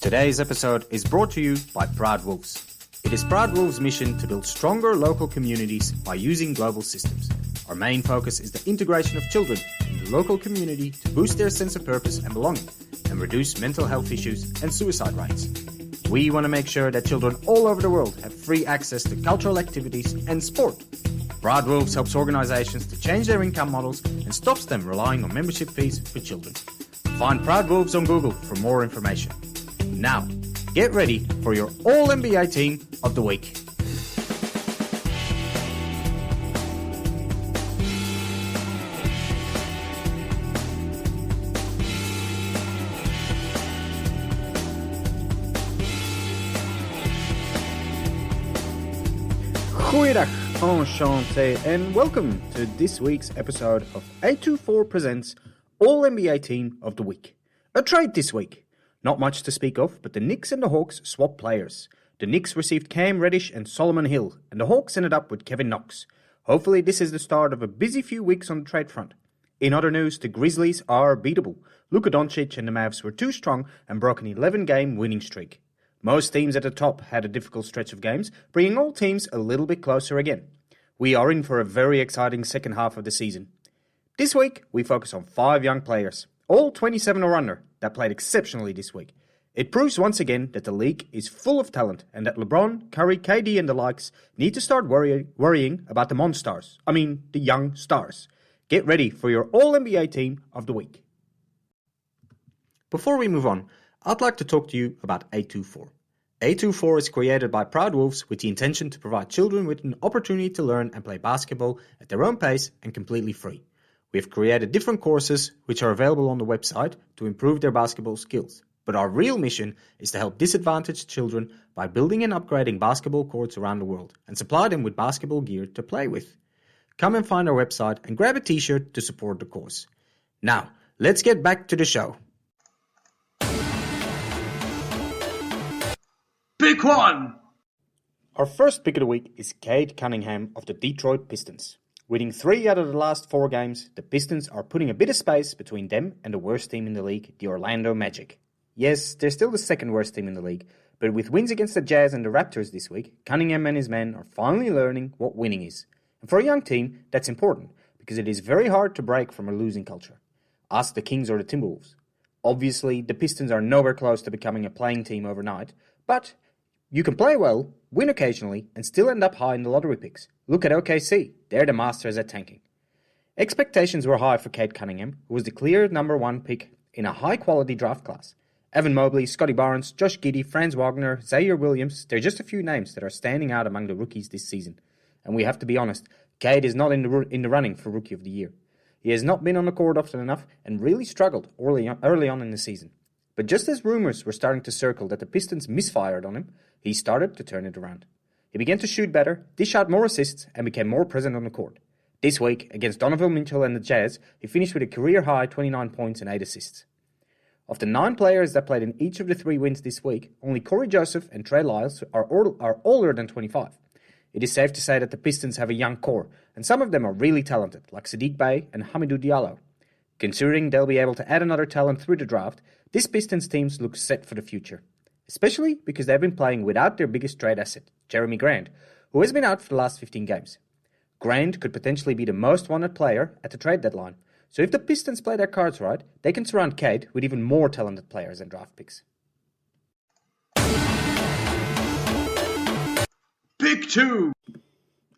Today's episode is brought to you by Proud Wolves. It is Proud Wolves' mission to build stronger local communities by using global systems. Our main focus is the integration of children in the local community to boost their sense of purpose and belonging and reduce mental health issues and suicide rates. We want to make sure that children all over the world have free access to cultural activities and sport. Proud Wolves helps organizations to change their income models and stops them relying on membership fees for children. Find Proud Wolves on Google for more information. Now, get ready for your All-NBA Team of the Week. Goeiedag, enchantée, and welcome to this week's episode of 824 Presents All-NBA Team of the Week. A trade this week. Not much to speak of, but the Knicks and the Hawks swapped players. The Knicks received Cam Reddish and Solomon Hill, and the Hawks ended up with Kevin Knox. Hopefully this is the start of a busy few weeks on the trade front. In other news, the Grizzlies are beatable. Luka Doncic and the Mavs were too strong and broke an 11-game winning streak. Most teams at the top had a difficult stretch of games, bringing all teams a little bit closer again. We are in for a very exciting second half of the season. This week, we focus on 5 young players, all 27 or under, that played exceptionally this week. It proves once again that the league is full of talent and that LeBron, Curry, KD and the likes need to start worrying about the Monstars. The young stars. Get ready for your All-NBA Team of the Week. Before we move on, I'd like to talk to you about 824. 824 is created by Proud Wolves with the intention to provide children with an opportunity to learn and play basketball at their own pace and completely free. We have created different courses which are available on the website to improve their basketball skills. But our real mission is to help disadvantaged children by building and upgrading basketball courts around the world and supply them with basketball gear to play with. Come and find our website and grab a t-shirt to support the course. Now, let's get back to the show. Pick one! Our first pick of the week is Cunningham of the Detroit Pistons. Winning 3 out of the last 4 games, the Pistons are putting a bit of space between them and the worst team in the league, the Orlando Magic. Yes, they're still the second worst team in the league, but with wins against the Jazz and the Raptors this week, Cunningham and his men are finally learning what winning is. And for a young team, that's important, because it is very hard to break from a losing culture. Ask the Kings or the Timberwolves. Obviously, the Pistons are nowhere close to becoming a playing team overnight, but you can play well, win occasionally, and still end up high in the lottery picks. Look at OKC. They're the masters at tanking. Expectations were high for Cunningham, who was the clear number 1 pick in a high-quality draft class. Evan Mobley, Scotty Barnes, Josh Giddey, Franz Wagner, Zaire Williams, they're just a few names that are standing out among the rookies this season. And we have to be honest, Cade is not in the running for Rookie of the Year. He has not been on the court often enough and really struggled early on in the season. But just as rumors were starting to circle that the Pistons misfired on him, he started to turn it around. He began to shoot better, dish out more assists, and became more present on the court. This week, against Donovan Mitchell and the Jazz, he finished with a career-high 29 points and 8 assists. Of the 9 players that played in each of the 3 wins this week, only Corey Joseph and Trey Lyles are older than 25. It is safe to say that the Pistons have a young core, and some of them are really talented, like Sadiq Bey and Hamidou Diallo. Considering they'll be able to add another talent through the draft, this Pistons team looks set for the future. Especially because they've been playing without their biggest trade asset, Jeremy Grant, who has been out for the last 15 games. Grant could potentially be the most wanted player at the trade deadline, so if the Pistons play their cards right, they can surround Cade with even more talented players and draft picks. Pick 2!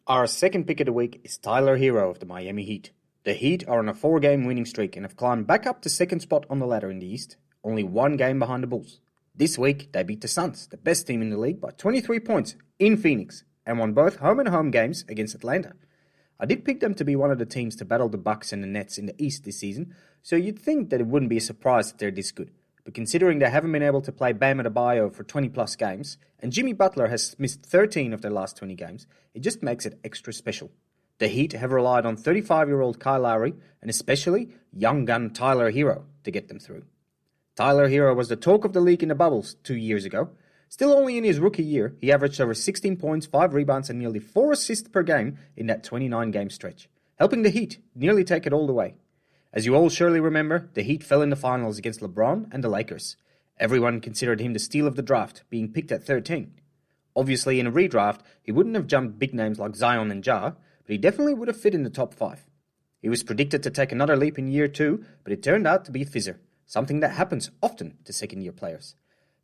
Our second pick of the week is Tyler Hero of the Miami Heat. The Heat are on a 4-game winning streak and have climbed back up to second spot on the ladder in the East, only 1 game behind the Bulls. This week, they beat the Suns, the best team in the league, by 23 points in Phoenix, and won both home and home games against Atlanta. I did pick them to be one of the teams to battle the Bucks and the Nets in the East this season, so you'd think that it wouldn't be a surprise that they're this good. But considering they haven't been able to play Bam Adebayo for 20-plus games, and Jimmy Butler has missed 13 of their last 20 games, it just makes it extra special. The Heat have relied on 35-year-old Kyle Lowry, and especially young gun Tyler Hero, to get them through. Tyler Hero was the talk of the league in the bubbles 2 years ago. Still only in his rookie year, he averaged over 16 points, 5 rebounds and nearly 4 assists per game in that 29-game stretch, helping the Heat nearly take it all the way. As you all surely remember, the Heat fell in the finals against LeBron and the Lakers. Everyone considered him the steal of the draft, being picked at 13. Obviously, in a redraft, he wouldn't have jumped big names like Zion and Ja, but he definitely would have fit in the top 5. He was predicted to take another leap in year 2, but it turned out to be a fizzer, something that happens often to second-year players.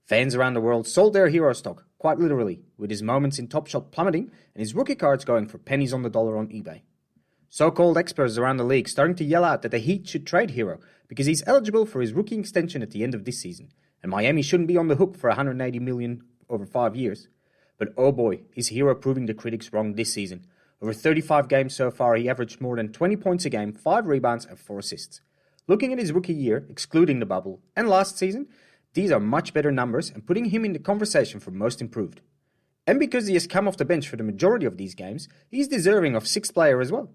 Fans around the world sold their hero stock, quite literally, with his moments in Top Shot plummeting and his rookie cards going for pennies on the dollar on eBay. So-called experts around the league starting to yell out that the Heat should trade Hero because he's eligible for his rookie extension at the end of this season, and Miami shouldn't be on the hook for $180 million over 5 years. But oh boy, is Hero proving the critics wrong this season. Over 35 games so far, he averaged more than 20 points a game, 5 rebounds and 4 assists. Looking at his rookie year, excluding the bubble, and last season, these are much better numbers and putting him in the conversation for most improved. And because he has come off the bench for the majority of these games, he's deserving of 6th player as well.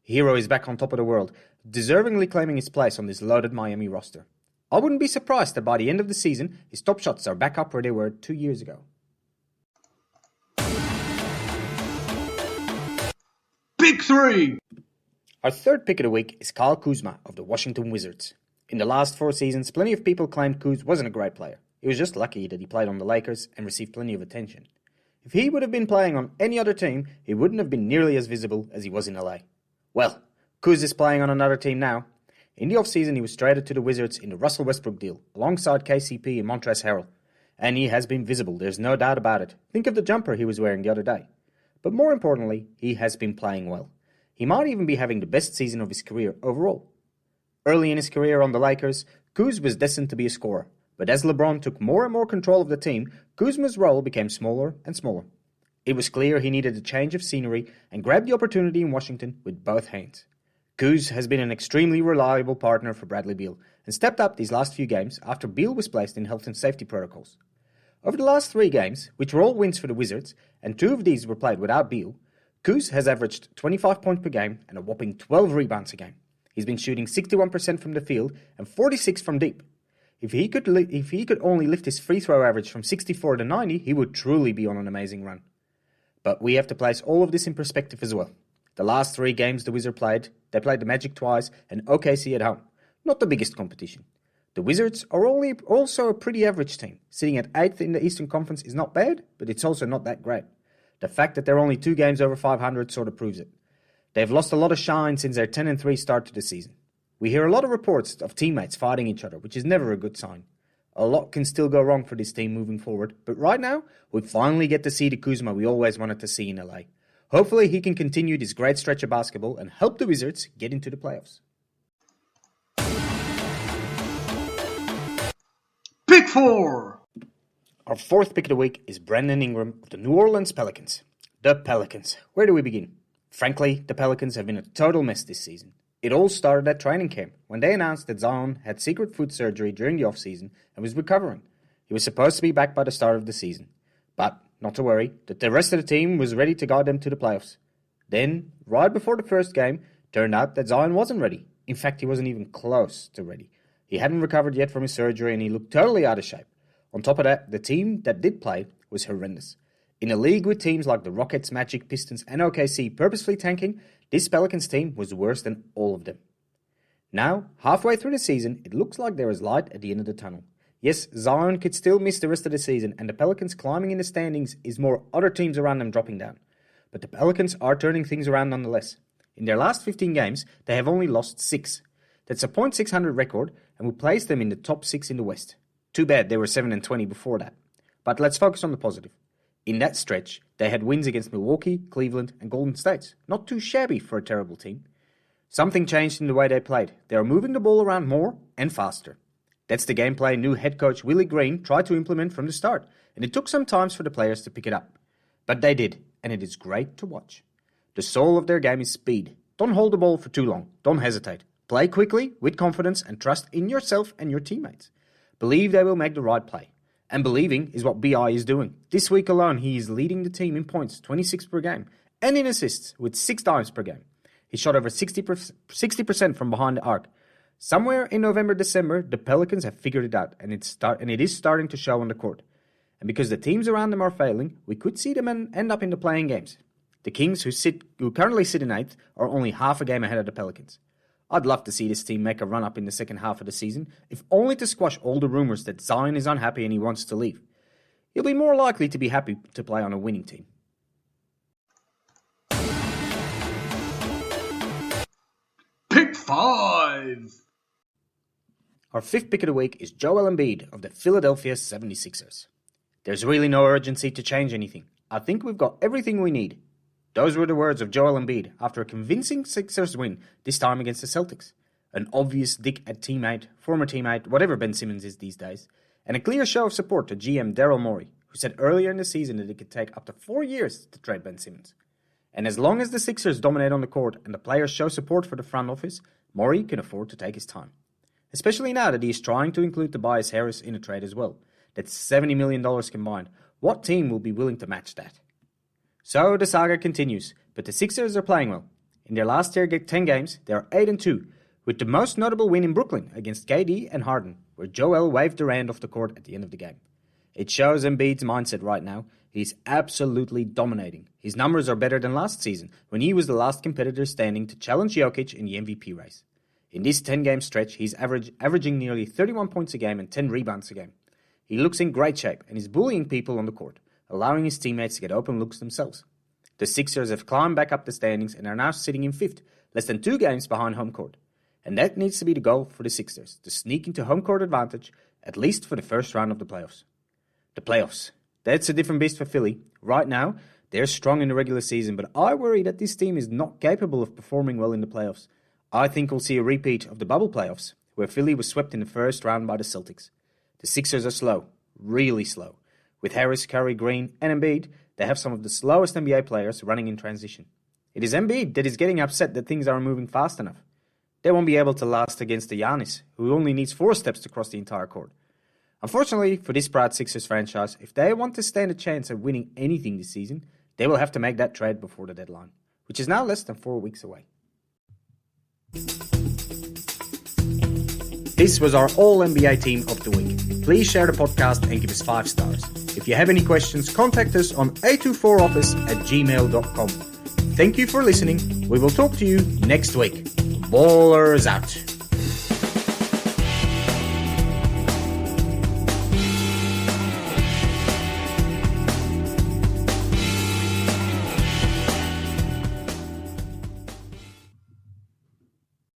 Hero is back on top of the world, deservingly claiming his place on this loaded Miami roster. I wouldn't be surprised that by the end of the season, his top shots are back up where they were 2 years ago. Pick 3. Our third pick of the week is Kyle Kuzma of the Washington Wizards. In the last 4 seasons, plenty of people claimed Kuz wasn't a great player. He was just lucky that he played on the Lakers and received plenty of attention. If he would have been playing on any other team, he wouldn't have been nearly as visible as he was in LA. Well, Kuz is playing on another team now. In the offseason, he was traded to the Wizards in the Russell Westbrook deal, alongside KCP and Montrezl Harrell. And he has been visible, there's no doubt about it. Think of the jumper he was wearing the other day. But more importantly, he has been playing well. He might even be having the best season of his career overall. Early in his career on the Lakers, Kuz was destined to be a scorer, but as LeBron took more and more control of the team, Kuzma's role became smaller and smaller. It was clear he needed a change of scenery and grabbed the opportunity in Washington with both hands. Kuz has been an extremely reliable partner for Bradley Beal and stepped up these last few games after Beal was placed in health and safety protocols. Over the last 3 games, which were all wins for the Wizards, and 2 of these were played without Beal, Kuz has averaged 25 points per game and a whopping 12 rebounds a game. He's been shooting 61% from the field and 46% from deep. If he could only lift his free throw average from 64 to 90, he would truly be on an amazing run. But we have to place all of this in perspective as well. The last 3 games the Wizards played, they played the Magic twice and OKC at home. Not the biggest competition. The Wizards are also a pretty average team. Sitting at 8th in the Eastern Conference is not bad, but it's also not that great. The fact that they're only 2 games over 500 sort of proves it. They've lost a lot of shine since their 10-3 start to the season. We hear a lot of reports of teammates fighting each other, which is never a good sign. A lot can still go wrong for this team moving forward, but right now, we finally get to see the Kuzma we always wanted to see in LA. Hopefully he can continue this great stretch of basketball and help the Wizards get into the playoffs. Pick 4. Our 4th pick of the week is Brandon Ingram of the New Orleans Pelicans. The Pelicans. Where do we begin? Frankly, the Pelicans have been a total mess this season. It all started at training camp when they announced that Zion had secret foot surgery during the offseason and was recovering. He was supposed to be back by the start of the season. But, not to worry, that the rest of the team was ready to guide them to the playoffs. Then, right before the first game, turned out that Zion wasn't ready. In fact, he wasn't even close to ready. He hadn't recovered yet from his surgery and he looked totally out of shape. On top of that, the team that did play was horrendous. In a league with teams like the Rockets, Magic, Pistons, and OKC purposefully tanking, this Pelicans team was worse than all of them. Now, halfway through the season, it looks like there is light at the end of the tunnel. Yes, Zion could still miss the rest of the season, and the Pelicans climbing in the standings is more other teams around them dropping down. But the Pelicans are turning things around nonetheless. In their last 15 games, they have only lost 6. That's a .600 record, and will place them in the top 6 in the West. Too bad they were 7-20 before that. But let's focus on the positive. In that stretch, they had wins against Milwaukee, Cleveland, and Golden State. Not too shabby for a terrible team. Something changed in the way they played. They are moving the ball around more and faster. That's the gameplay new head coach Willie Green tried to implement from the start, and it took some time for the players to pick it up. But they did, and it is great to watch. The soul of their game is speed. Don't hold the ball for too long. Don't hesitate. Play quickly, with confidence, and trust in yourself and your teammates. Believe they will make the right play. And believing is what BI is doing. This week alone, he is leading the team in points, 26 per game, and in assists, with 6 dimes per game. He shot over 60% from behind the arc. Somewhere in November, December, the Pelicans have figured it out, and it is starting to show on the court. And because the teams around them are failing, we could see them end up in the playing games. The Kings, who currently sit in 8th, are only half a game ahead of the Pelicans. I'd love to see this team make a run-up in the second half of the season, if only to squash all the rumours that Zion is unhappy and he wants to leave. He'll be more likely to be happy to play on a winning team. Pick 5. Our fifth pick of the week is Joel Embiid of the Philadelphia 76ers. There's really no urgency to change anything. I think we've got everything we need. Those were the words of Joel Embiid after a convincing Sixers win, this time against the Celtics. An obvious dig at teammate, former teammate, whatever Ben Simmons is these days, and a clear show of support to GM Daryl Morey, who said earlier in the season that it could take up to 4 years to trade Ben Simmons. And as long as the Sixers dominate on the court and the players show support for the front office, Morey can afford to take his time. Especially now that he is trying to include Tobias Harris in a trade as well. That's $70 million combined. What team will be willing to match that? So the saga continues, but the Sixers are playing well. In their last 10 games, they are 8-2, with the most notable win in Brooklyn against KD and Harden, where Joel waved Durant off the court at the end of the game. It shows Embiid's mindset right now. He's absolutely dominating. His numbers are better than last season, when he was the last competitor standing to challenge Jokic in the MVP race. In this 10-game stretch, he's averaging nearly 31 points a game and 10 rebounds a game. He looks in great shape and is bullying people on the court, allowing his teammates to get open looks themselves. The Sixers have climbed back up the standings and are now sitting in 5th, less than 2 games behind home court. And that needs to be the goal for the Sixers, to sneak into home court advantage, at least for the first round of the playoffs. The playoffs. That's a different beast for Philly. Right now, they're strong in the regular season, but I worry that this team is not capable of performing well in the playoffs. I think we'll see a repeat of the bubble playoffs, where Philly was swept in the first round by the Celtics. The Sixers are slow, really slow. With Harris, Curry, Green, and Embiid, they have some of the slowest NBA players running in transition. It is Embiid that is getting upset that things aren't moving fast enough. They won't be able to last against the Giannis, who only needs 4 steps to cross the entire court. Unfortunately, for this proud Sixers franchise, if they want to stand a chance at winning anything this season, they will have to make that trade before the deadline, which is now less than 4 weeks away. This was our All-NBA Team of the Week. Please share the podcast and give us 5 stars. If you have any questions, contact us on a24office@gmail.com. Thank you for listening. We will talk to you next week. Ballers out.